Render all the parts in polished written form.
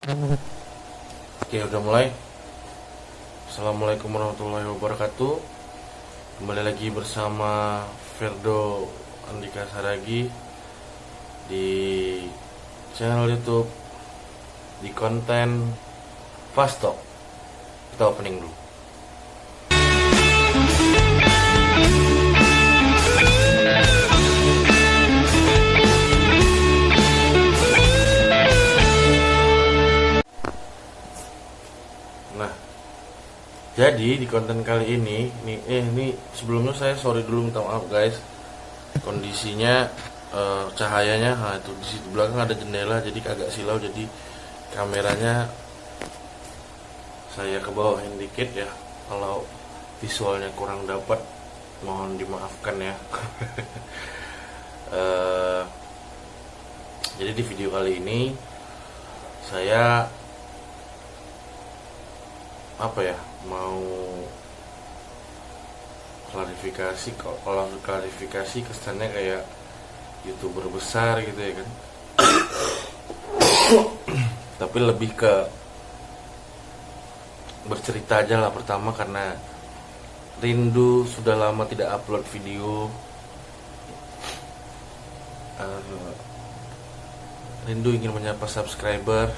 Oke, udah mulai. Assalamualaikum warahmatullahi wabarakatuh. Kembali lagi bersama Ferdo Andika Saragi di channel YouTube di konten Fast Talk. Kita opening dulu. Nah, jadi di konten kali ini sebelumnya saya sorry dulu, minta maaf guys. Kondisinya cahayanya, itu di situ belakang ada jendela, jadi agak silau, jadi kameranya saya kebawahin dikit ya. Kalau visualnya kurang dapat, mohon dimaafkan ya. Eh, jadi di video kali ini saya mau klarifikasi. Kalau klarifikasi kesannya kayak YouTuber besar gitu ya kan. Tapi lebih ke bercerita aja lah. Pertama karena rindu, sudah lama tidak upload video. Rindu ingin menyapa subscriber.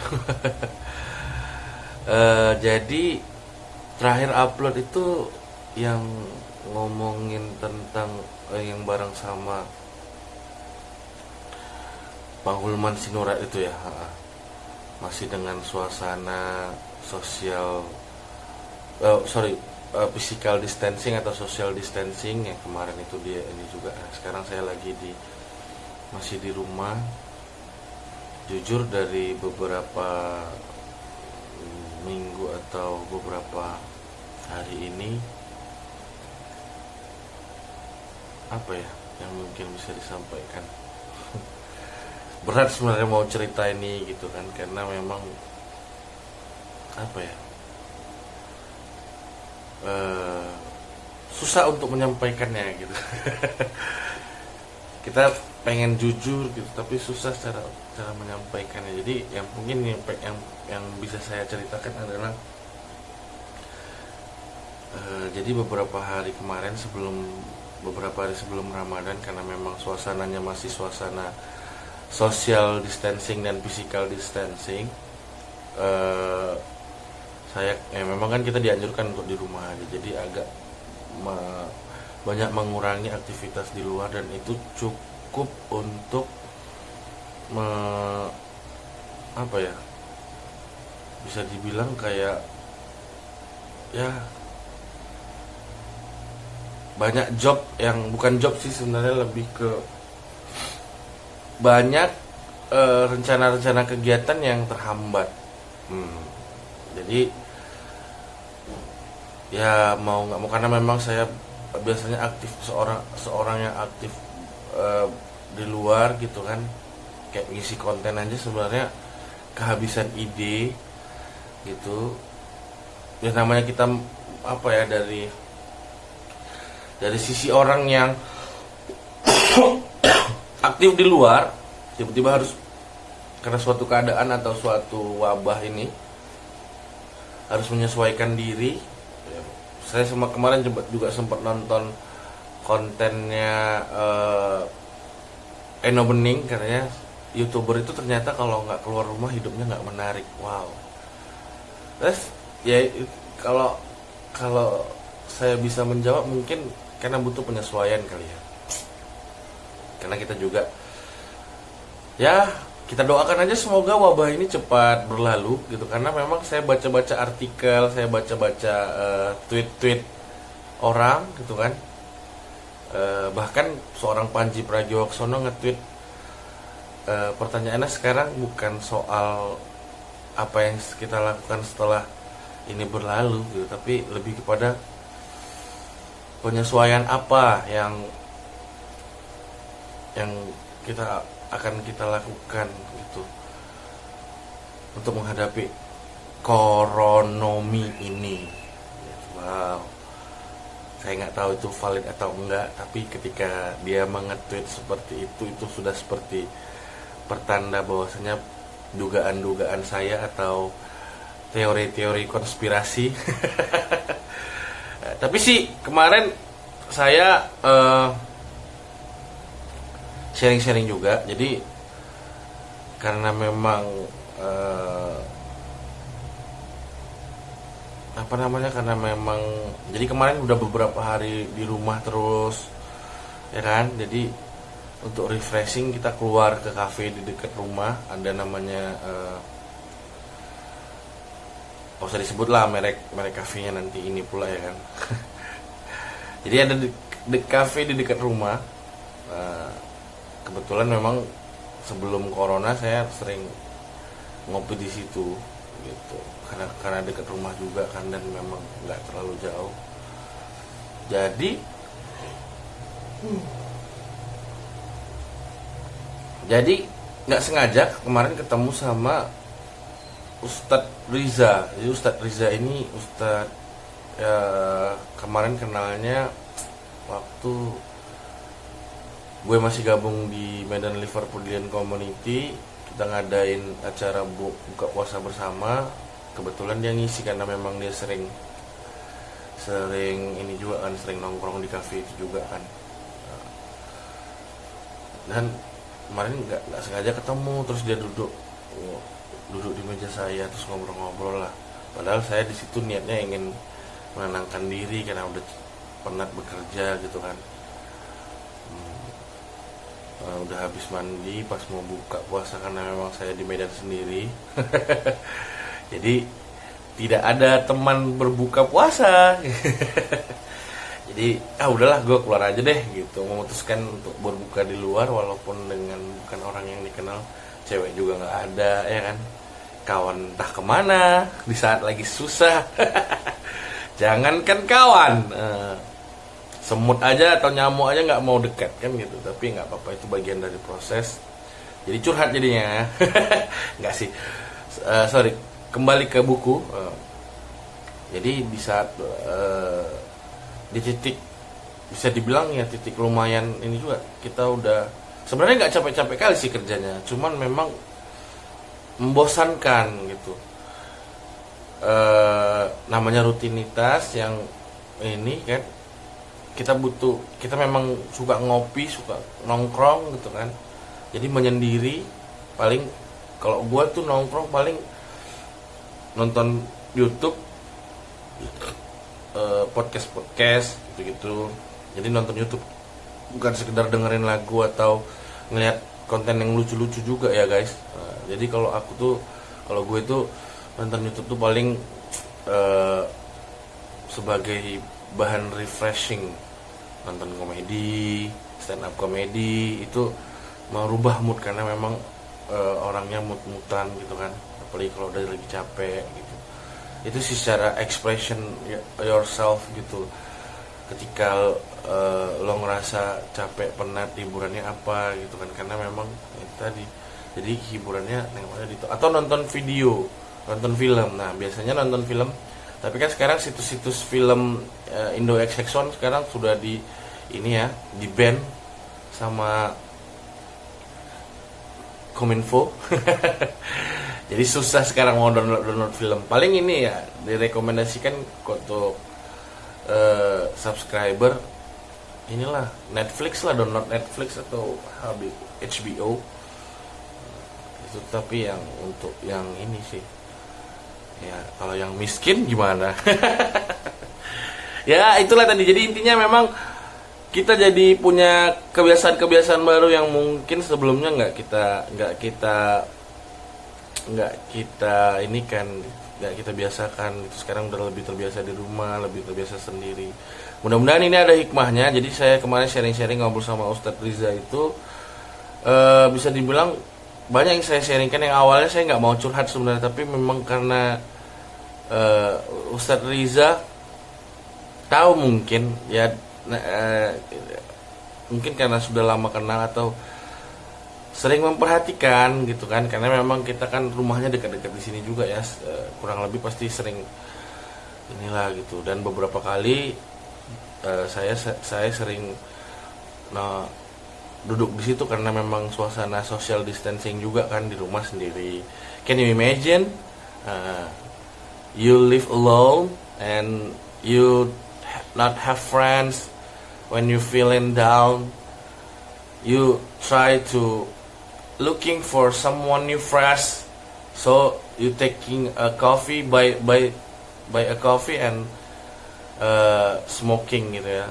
Jadi terakhir upload itu yang ngomongin tentang yang bareng sama Bang Hulman Sinurat itu ya. Masih dengan suasana sosial physical distancing atau social distancing yang kemarin itu dia ini juga. Sekarang saya lagi masih di rumah. Jujur dari beberapa minggu atau beberapa hari ini, apa ya yang mungkin bisa disampaikan. Berat sebenarnya mau cerita ini gitu kan, karena memang apa ya, susah untuk menyampaikannya gitu. Kita pengen jujur gitu, tapi susah cara menyampaikannya. Jadi yang mungkin yang bisa saya ceritakan adalah jadi beberapa hari sebelum Ramadan, karena memang suasananya masih suasana social distancing dan physical distancing, saya memang kan kita dianjurkan untuk di rumah aja, jadi agak banyak mengurangi aktivitas di luar, dan itu cukup untuk bisa dibilang kayak ya banyak job yang bukan job sih sebenarnya, lebih ke banyak rencana-rencana kegiatan yang terhambat. Jadi ya mau nggak mau, karena memang saya biasanya aktif, seorang yang aktif di luar gitu kan, kayak ngisi konten aja sebenarnya kehabisan ide gitu ya. Namanya kita dari sisi orang yang aktif di luar, tiba-tiba harus karena suatu keadaan atau suatu wabah ini harus menyesuaikan diri. Saya kemarin juga sempat nonton kontennya Eno Bening, katanya YouTuber itu ternyata kalau nggak keluar rumah hidupnya nggak menarik. Wow. Terus ya kalau saya bisa menjawab, mungkin karena butuh penyesuaian kali ya. Karena kita juga ya kita doakan aja semoga wabah ini cepat berlalu gitu, karena memang saya baca-baca artikel, saya baca-baca tweet-tweet orang gitu kan. Bahkan seorang Panji Pragiwaksono nge-tweet, pertanyaannya sekarang bukan soal apa yang kita lakukan setelah ini berlalu gitu, tapi lebih kepada penyesuaian apa yang kita lakukan gitu untuk menghadapi koronomi ini. Wow, saya nggak tahu itu valid atau enggak, tapi ketika dia mengetweet seperti itu sudah seperti pertanda bahwasanya dugaan-dugaan saya atau teori-teori konspirasi. Tapi sih kemarin saya sharing-sharing juga. Jadi karena memang karena memang jadi kemarin udah beberapa hari di rumah terus, ya kan. Jadi untuk refreshing kita keluar ke cafe di dekat rumah. Ada namanya usah disebut lah merek kafenya nanti ini pula, ya kan. Jadi ada di cafe di dekat rumah. Kebetulan memang sebelum corona saya sering ngopi di situ gitu, karena dekat rumah juga kan, dan memang nggak terlalu jauh. Jadi nggak sengaja kemarin ketemu sama Ustadz Riza. Jadi Ustadz Riza ini kemarin kenalnya waktu gue masih gabung di Medan Liverpoolian Community. Kita ngadain acara buka puasa bersama. Kebetulan dia ngisi karena memang dia sering ini juga kan, sering nongkrong di cafe itu juga kan. Dan kemarin nggak sengaja ketemu, terus dia duduk di meja saya, terus ngobrol-ngobrol lah. Padahal saya di situ niatnya ingin menenangkan diri karena udah penat bekerja gitu kan. Udah habis mandi pas mau buka puasa karena memang saya di Medan sendiri. Jadi tidak ada teman berbuka puasa. Jadi udahlah, gue keluar aja deh gitu, memutuskan untuk berbuka di luar walaupun dengan bukan orang yang dikenal. Cewek juga nggak ada, ya kan. Kawan entah kemana di saat lagi susah. Jangankan kawan, semut aja atau nyamuk aja nggak mau dekat kan gitu. Tapi nggak apa-apa, itu bagian dari proses. Jadi curhat jadinya. Nggak sih, sorry, kembali ke buku. Jadi di saat di titik bisa dibilang ya titik lumayan ini juga, kita udah sebenarnya nggak capek-capek kali sih kerjanya, cuman memang membosankan gitu. Namanya rutinitas yang ini kan, kita memang suka ngopi, suka nongkrong gitu kan. Jadi menyendiri, paling kalau gue tuh nongkrong paling nonton YouTube, podcast gitu. Jadi nonton YouTube bukan sekedar dengerin lagu atau ngeliat konten yang lucu-lucu juga ya guys. Jadi kalau gue tuh nonton YouTube tuh paling sebagai bahan refreshing. Nonton komedi, stand up komedi itu merubah mood karena memang orangnya mood-moodan gitu kan. Apalagi kalau udah lagi capek gitu. Itu sih secara expression yourself gitu. Ketika lo ngerasa capek, penat, hiburannya apa gitu kan, karena memang itu tadi. Jadi hiburannya nengoknya gitu, atau nonton video, nonton film. Nah biasanya nonton film, tapi kan sekarang situs-situs film Indo XX1 sekarang sudah di ban sama Kominfo. Jadi susah sekarang mau download film. Paling ini ya direkomendasikan untuk subscriber inilah Netflix lah, download Netflix atau HBO itu. Tapi yang untuk yang ini sih ya, kalau yang miskin gimana? Ya itulah tadi. Jadi intinya memang kita jadi punya kebiasaan-kebiasaan baru yang mungkin sebelumnya nggak kita biasakan. Itu sekarang udah lebih terbiasa di rumah, lebih terbiasa sendiri. Mudah-mudahan ini ada hikmahnya. Jadi saya kemarin sharing-sharing ngobrol sama Ustadz Riza itu bisa dibilang banyak yang saya sharingkan. Yang awalnya saya nggak mau curhat sebenarnya, tapi memang karena Ustadz Riza tahu mungkin ya, mungkin karena sudah lama kenal atau sering memperhatikan gitu kan, karena memang kita kan rumahnya dekat-dekat di sini juga ya, kurang lebih pasti sering inilah gitu. Dan beberapa kali saya sering duduk di situ karena memang suasana social distancing juga kan, di rumah sendiri. Can you imagine uh, you live alone and you not have friends? When you feeling down, you try to looking for someone new fresh, so you taking a coffee, buy a coffee and smoking gitu ya.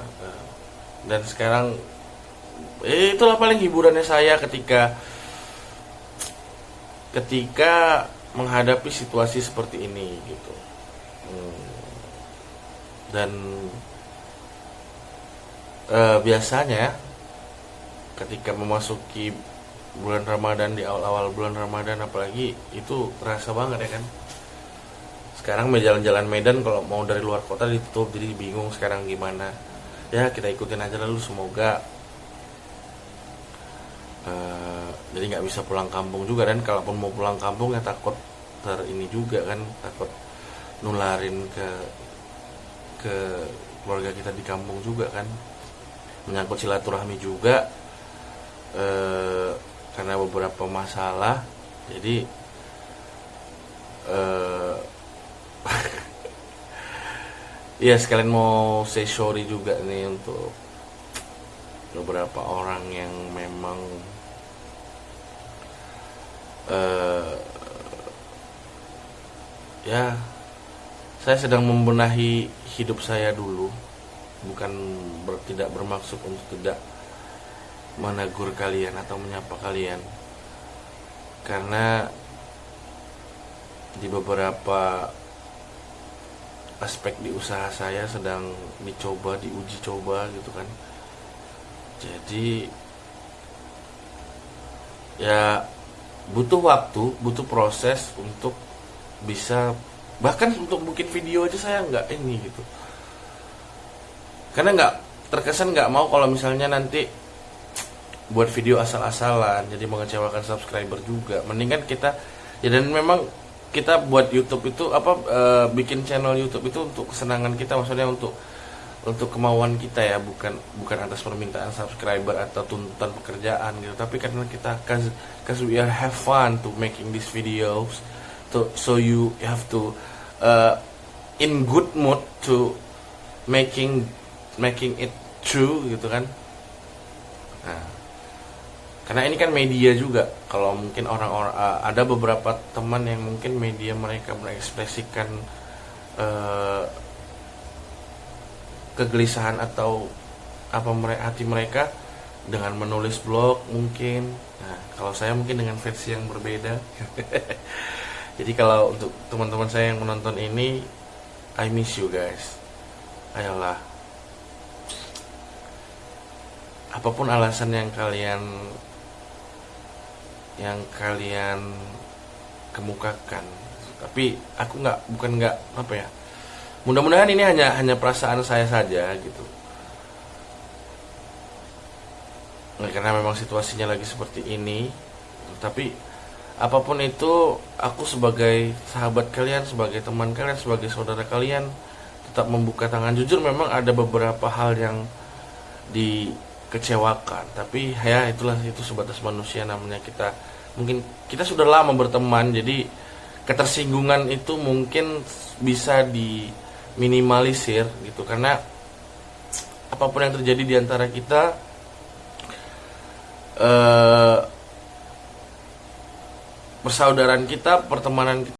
Dan sekarang itulah paling hiburannya saya ketika menghadapi situasi seperti ini gitu. Dan biasanya ketika memasuki bulan Ramadan, di awal-awal bulan Ramadan apalagi, itu terasa banget ya kan. Sekarang jalan-jalan Medan kalau mau dari luar kota ditutup, jadi bingung sekarang gimana. Ya kita ikutin aja lalu, semoga jadi nggak bisa pulang kampung juga. Dan kalaupun mau pulang kampung ya takut ini juga kan, takut nularin ke keluarga kita di kampung juga kan, menyangkut silaturahmi juga, karena beberapa masalah. Jadi ya sekalian mau say sorry juga nih untuk beberapa orang yang memang ya, saya sedang membenahi hidup saya dulu, bukan tidak bermaksud untuk tidak menegur kalian atau menyapa kalian, karena di beberapa aspek di usaha saya sedang diuji coba gitu kan. Jadi ya butuh waktu, butuh proses untuk bisa, bahkan untuk bikin video aja saya nggak ini gitu, karena terkesan nggak mau kalau misalnya nanti buat video asal-asalan jadi mengecewakan subscriber juga. Mendingan kita ya, dan memang kita buat YouTube itu bikin channel YouTube itu untuk kesenangan kita, maksudnya untuk kemauan kita ya, bukan atas permintaan subscriber atau tuntutan pekerjaan gitu, tapi karena kita cause we are have fun to making these videos, so you have to in good mood to making it true gitu kan. Nah, karena ini kan media juga. Kalau mungkin orang-orang ada beberapa teman yang mungkin media mereka mengekspresikan kegelisahan atau hati mereka dengan menulis blog mungkin. Nah, kalau saya mungkin dengan versi yang berbeda. Jadi kalau untuk teman-teman saya yang menonton ini, I miss you guys. Ayolah, apapun alasan yang kalian kemukakan, tapi aku mudah-mudahan ini hanya perasaan saya saja gitu. Nah, karena memang situasinya lagi seperti ini. Tapi apapun itu, aku sebagai sahabat kalian, sebagai teman kalian, sebagai saudara kalian, tetap membuka tangan. Jujur memang ada beberapa hal yang dikecewakan, tapi ya itu sebatas manusia namanya. Mungkin kita sudah lama berteman, jadi ketersinggungan itu mungkin bisa diminimalisir gitu, karena apapun yang terjadi di antara kita, persaudaraan kita, pertemanan kita